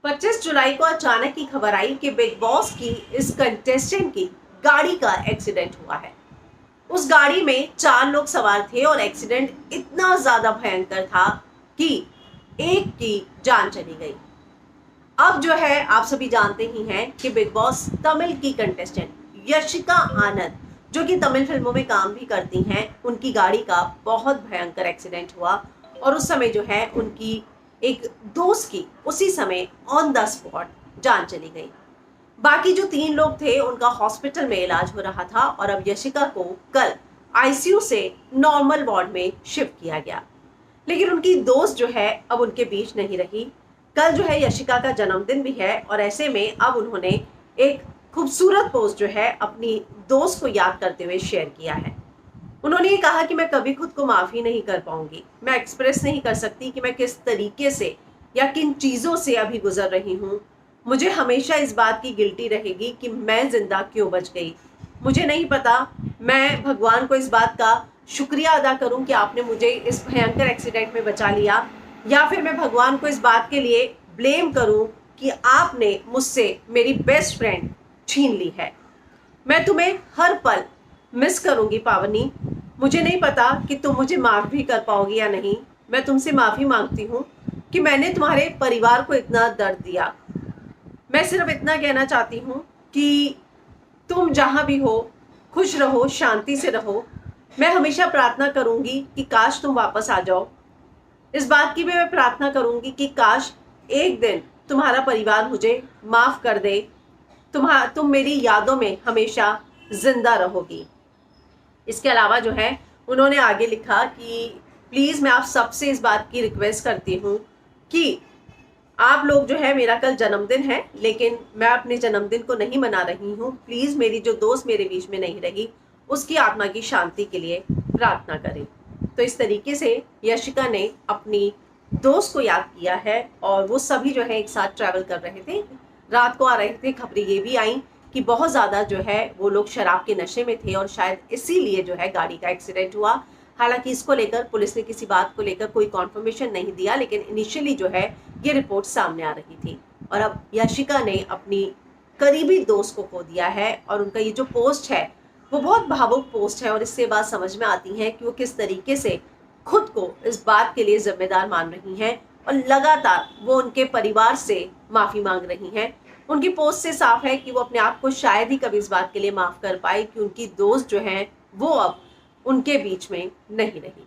25 जुलाई को अचानक की खबर आई कि बिग बॉस की इस कंटेस्टेंट की गाड़ी का एक्सीडेंट हुआ है। उस गाड़ी में 4 लोग सवार थे और एक्सीडेंट इतना ज्यादा भयंकर था कि एक की जान चली गई। अब जो है आप सभी जानते ही हैं कि बिग बॉस तमिल की कंटेस्टेंट यशिका आनंद, जो कि तमिल फिल्मों में काम भी करती हैं, उनकी गाड़ी का बहुत भयंकर एक्सीडेंट हुआ और उस समय जो है उनकी एक दोस्त की उसी समय ऑन द स्पॉट जान चली गई। बाकी जो 3 लोग थे उनका हॉस्पिटल में इलाज हो रहा था और अब यशिका को कल आईसीयू से नॉर्मल वार्ड में शिफ्ट किया गया। लेकिन उनकी दोस्त जो है अब उनके बीच नहीं रही। कल जो है यशिका का जन्मदिन भी है और ऐसे में अब उन्होंने एक खूबसूरत पोस्ट जो है अपनी दोस्त को याद करते हुए शेयर किया है। उन्होंने ये कहा कि मैं कभी खुद को माफ़ी नहीं कर पाऊंगी, मैं एक्सप्रेस नहीं कर सकती कि मैं किस तरीके से या किन चीज़ों से अभी गुजर रही हूँ। मुझे हमेशा इस बात की गिल्टी रहेगी कि मैं जिंदा क्यों बच गई। मुझे नहीं पता मैं भगवान को इस बात का शुक्रिया अदा करूं कि आपने मुझे इस भयंकर एक्सीडेंट में बचा लिया, या फिर मैं भगवान को इस बात के लिए ब्लेम करूं कि आपने मुझसे मेरी बेस्ट फ्रेंड छीन ली है। मैं तुम्हें हर पल मिस करूंगी पावनी। मुझे नहीं पता कि तुम मुझे माफ़ भी कर पाओगी या नहीं। मैं तुमसे माफ़ी मांगती हूँ कि मैंने तुम्हारे परिवार को इतना दर्द दिया। मैं सिर्फ इतना कहना चाहती हूँ कि तुम जहाँ भी हो खुश रहो, शांति से रहो। मैं हमेशा प्रार्थना करूँगी कि काश तुम वापस आ जाओ। इस बात की भी मैं प्रार्थना करूँगी कि काश एक दिन तुम्हारा परिवार मुझे माफ़ कर दे। तुम मेरी यादों में हमेशा जिंदा रहोगी। इसके अलावा जो है उन्होंने आगे लिखा कि प्लीज़ मैं आप सबसे इस बात की रिक्वेस्ट करती हूँ कि आप लोग जो है, मेरा कल जन्मदिन है लेकिन मैं अपने जन्मदिन को नहीं मना रही हूँ। प्लीज़ मेरी जो दोस्त मेरे बीच में नहीं रही उसकी आत्मा की शांति के लिए प्रार्थना करें। तो इस तरीके से यशिका ने अपनी दोस्त को याद किया है और वो सभी जो है एक साथ ट्रैवल कर रहे थे, रात को आ रहे थे। खबरें ये भी आई कि बहुत ज़्यादा जो है वो लोग शराब के नशे में थे और शायद इसीलिए जो है गाड़ी का एक्सीडेंट हुआ। हालांकि इसको लेकर पुलिस ने किसी बात को लेकर कोई कॉन्फर्मेशन नहीं दिया, लेकिन इनिशियली जो है ये रिपोर्ट सामने आ रही थी। और अब यशिका ने अपनी करीबी दोस्त को खो दिया है और उनका ये जो पोस्ट है वो बहुत भावुक पोस्ट है और इससे बात समझ में आती है कि वो किस तरीके से खुद को इस बात के लिए जिम्मेदार मान रही हैं और लगातार वो उनके परिवार से माफ़ी मांग रही हैं। उनकी पोस्ट से साफ है कि वो अपने आप को शायद ही कभी इस बात के लिए माफ़ कर पाए कि उनकी दोस्त जो है वो अब उनके बीच में नहीं रही।